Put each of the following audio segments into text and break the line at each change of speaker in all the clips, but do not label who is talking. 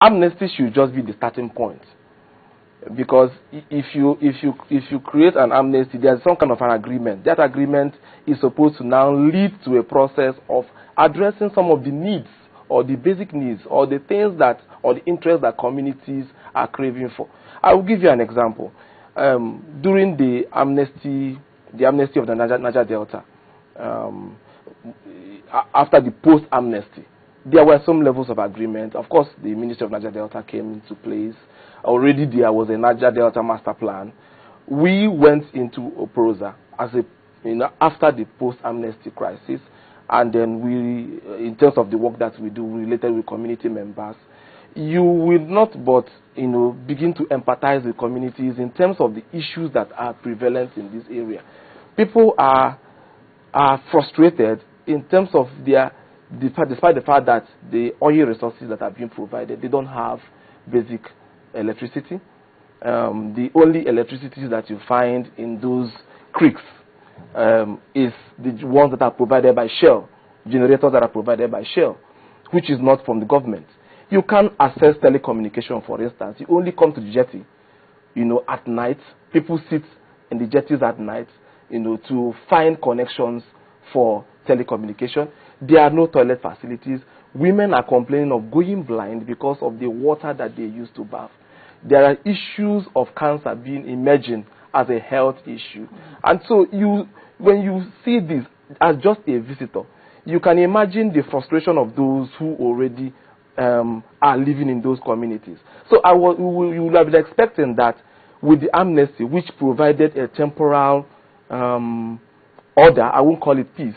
amnesty should just be the starting point. Because if you create an amnesty, there's some kind of an agreement. That agreement is supposed to now lead to a process of addressing some of the needs, or the basic needs, or the things that, or the interests that communities are craving for. I will give you an example. During the amnesty of the Niger Delta, after the post-amnesty, there were some levels of agreement. Of course, the Ministry of Niger Delta came into place. Already there was a Niger Delta master plan. We went into Oprosa as after the post-amnesty crisis, and then we, in terms of the work that we do related with community members, you will not but begin to empathize with communities in terms of the issues that are prevalent in this area. People are frustrated in terms of despite the fact that the oil resources that are being provided, they don't have basic electricity. The only electricity that you find in those creeks is the ones that are provided by Shell, generators that are provided by Shell, which is not from the government. You can't access telecommunication, for instance. You only come to the jetty, at night. People sit in the jetties at night, to find connections for telecommunication. There are no toilet facilities. Women are complaining of going blind because of the water that they use to bath. There are issues of cancer emerging as a health issue. And so when you see this as just a visitor, you can imagine the frustration of those who already are living in those communities. So you would have been expecting that with the amnesty, which provided a temporal order, I won't call it peace,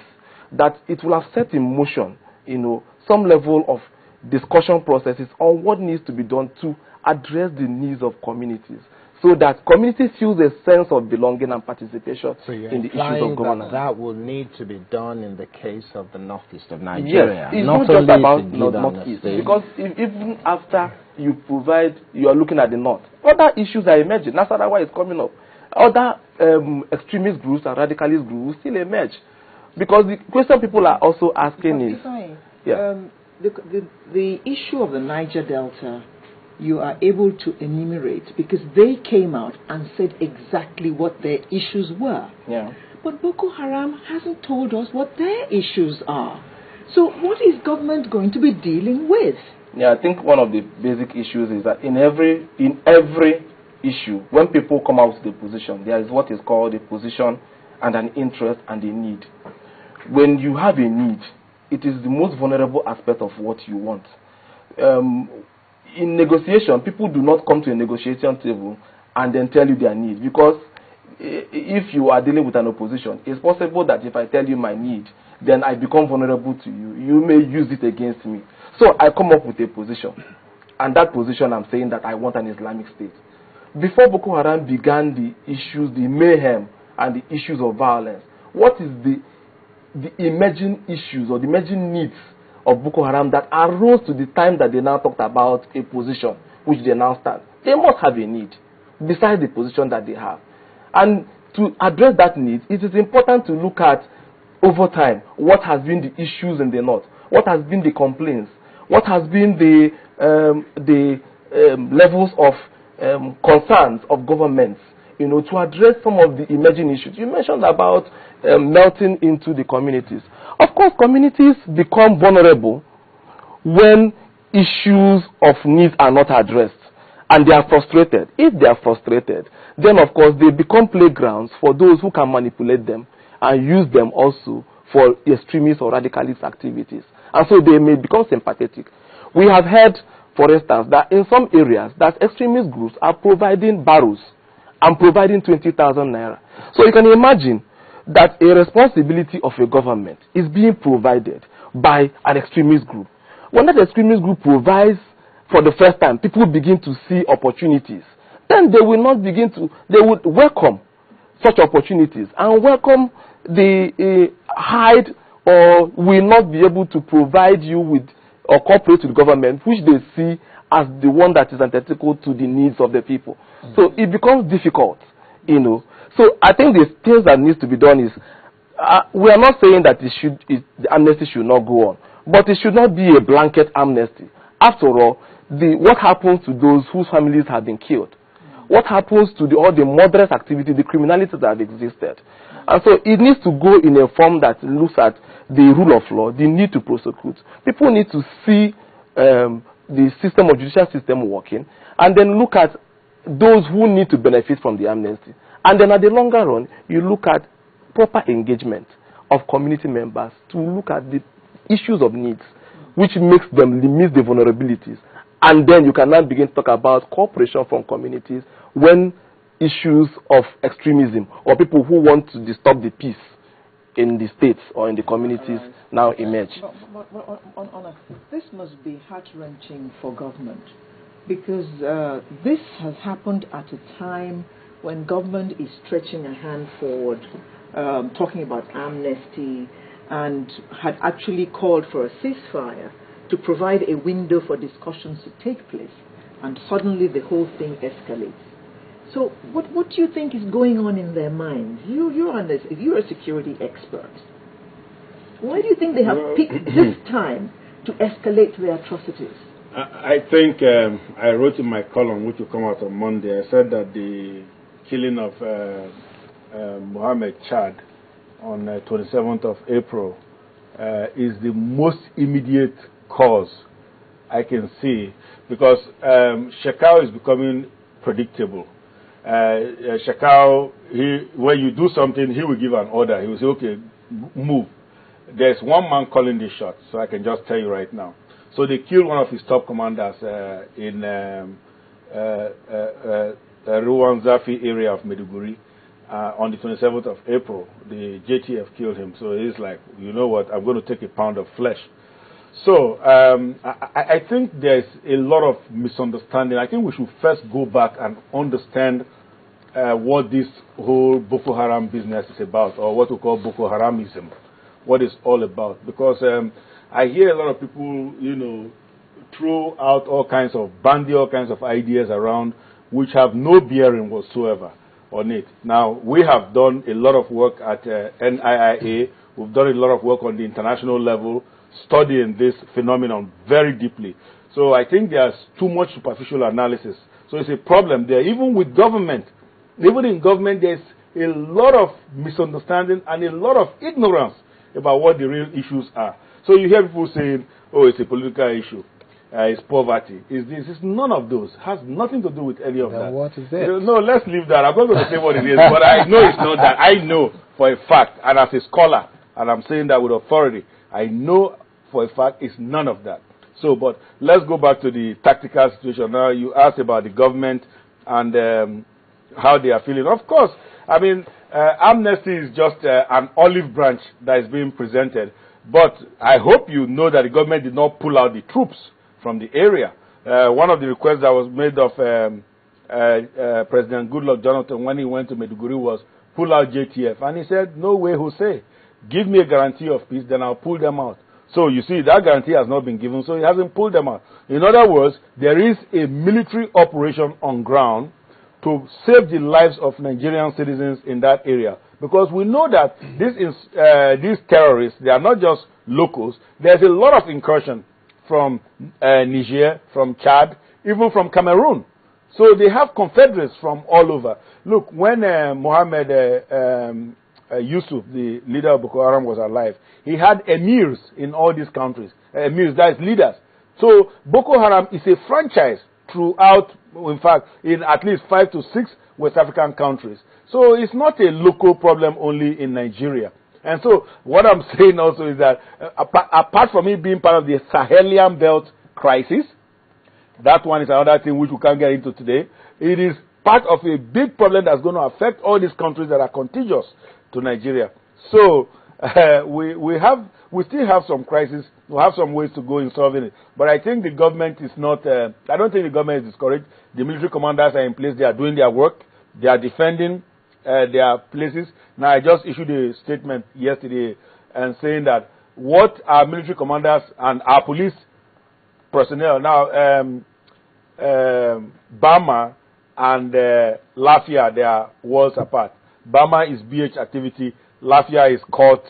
that it will have set in motion, some level of discussion processes on what needs to be done to address the needs of communities, so that communities feel a sense of belonging and participation in the issues of governance.
That will need to be done in the case of the northeast of Nigeria.
Yes, it's not just about northeast, because even after you are looking at the north, other issues are emerging. Nasarawa is coming up. Other extremist groups and radicalist groups still emerge. Because the question people are also asking is...
The issue of the Niger Delta, you are able to enumerate because they came out and said exactly what their issues were.
Yeah.
But Boko Haram hasn't told us what their issues are. So what is government going to be dealing with?
Yeah, I think one of the basic issues is that in every issue, when people come out with a position, there is what is called a position and an interest and a need. When you have a need, it is the most vulnerable aspect of what you want. In negotiation, people do not come to a negotiation table and then tell you their need, because if you are dealing with an opposition, it's possible that if I tell you my need, then I become vulnerable to you. You may use it against me. So I come up with a position, and that position I'm saying that I want an Islamic State. Before Boko Haram began the issues, the mayhem and the issues of violence, what is the emerging issues or the emerging needs of Boko Haram that arose to the time that they now talked about a position which they now stand? They must have a need besides the position that they have. And to address that need, it is important to look at, over time, what has been the issues in the north, what has been the complaints, what has been the levels of concerns of governments, to address some of the emerging issues. You mentioned about melting into the communities. Of course, communities become vulnerable when issues of needs are not addressed and they are frustrated. If they are frustrated, then of course they become playgrounds for those who can manipulate them and use them also for extremist or radicalist activities. And so they may become sympathetic. We have heard, for instance, that in some areas that extremist groups are providing barrels and providing 20,000 naira. So you can imagine that a responsibility of a government is being provided by an extremist group. When that extremist group provides for the first time, people begin to see opportunities. Then they will not begin to, they would welcome such opportunities and welcome the hide or will not be able to provide you with or cooperate with the government, which they see as the one that is antithetical to the needs of the people. So it becomes difficult, So I think the things that needs to be done is, we are not saying that the amnesty should not go on, but it should not be a blanket amnesty. After all, what happens to those whose families have been killed? What happens to all the murderous activity, the criminality that have existed? And so it needs to go in a form that looks at the rule of law, the need to prosecute. People need to see the system of judicial system working, and then look at those who need to benefit from the amnesty. And then at the longer run, you look at proper engagement of community members to look at the issues of needs, which makes them limit the vulnerabilities. And then you can now begin to talk about cooperation from communities when issues of extremism or people who want to disturb the peace in the states or in the communities now emerge.
But this must be heart-wrenching for government, because this has happened at a time when government is stretching a hand forward, talking about amnesty, and had actually called for a ceasefire to provide a window for discussions to take place, and suddenly the whole thing escalates. So what do you think is going on in their minds? You're a security expert. Why do you think they have picked this time to escalate their atrocities?
I think I wrote in my column, which will come out on Monday, I said that the killing of Mohammed Chad on 27th of April is the most immediate cause I can see, because Shekau is becoming predictable. Shekau, when you do something, he will give an order. He will say, okay, move. There's one man calling the shots, so I can just tell you right now. So they killed one of his top commanders in Ruwan Zafi area of Maiduguri on the 27th of April. The JTF killed him. So he's like, you know what, I'm going to take a pound of flesh. So I think there's a lot of misunderstanding. I think we should first go back and understand what this whole Boko Haram business is about, or what we call Boko Haramism, what it's all about. Because I hear a lot of people, throw out all kinds of, bandy all kinds of ideas around which have no bearing whatsoever on it. Now, we have done a lot of work at NIIA. We've done a lot of work on the international level, studying this phenomenon very deeply. So I think there's too much superficial analysis. So it's a problem there. Even with government, even in government, there's a lot of misunderstanding and a lot of ignorance about what the real issues are. So you hear people saying, oh, it's a political issue. It's poverty. It's this. It's none of those. It has nothing to do with any of that.
What is it?
No, let's leave that. I'm not going to say what it is, but I know it's not that. I know for a fact, and as a scholar, and I'm saying that with authority, I know for a fact it's none of that. So, but let's go back to the tactical situation. Now, you asked about the government and how they are feeling. Of course, I mean, amnesty is just an olive branch that is being presented. But I hope you know that the government did not pull out the troops from the area. One of the requests that was made of President Goodluck Jonathan when he went to Maiduguri was pull out JTF. And he said, no way, Jose. Give me a guarantee of peace, then I'll pull them out. So you see, that guarantee has not been given, so he hasn't pulled them out. In other words, there is a military operation on ground to save the lives of Nigerian citizens in that area. Because we know that these terrorists, they are not just locals. There's a lot of incursion from Niger, from Chad, even from Cameroon. So they have confederates from all over. Look, when Mohammed Yusuf, the leader of Boko Haram, was alive, he had emirs in all these countries. Emirs, that is leaders. So Boko Haram is a franchise throughout, in fact, in at least 5 to 6 West African countries. So it's not a local problem only in Nigeria. And so what I'm saying also is that apart from it being part of the Sahelian belt crisis, that one is another thing which we can't get into today. It is part of a big problem that's going to affect all these countries that are contiguous to Nigeria. So we still have some crises. We have some ways to go in solving it. But I think the government is not, I don't think the government is discouraged. The military commanders are in place. They are doing their work. They are defending their places. Now, I just issued a statement yesterday and saying that what our military commanders and our police personnel, now, Bama and Lafia, they are worlds apart. Bama is BH activity, Lafia is court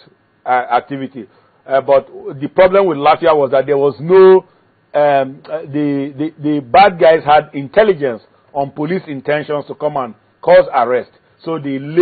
activity. But the problem with Lafia was that there was no the bad guys had intelligence on police intentions to come and cause arrest. So they laid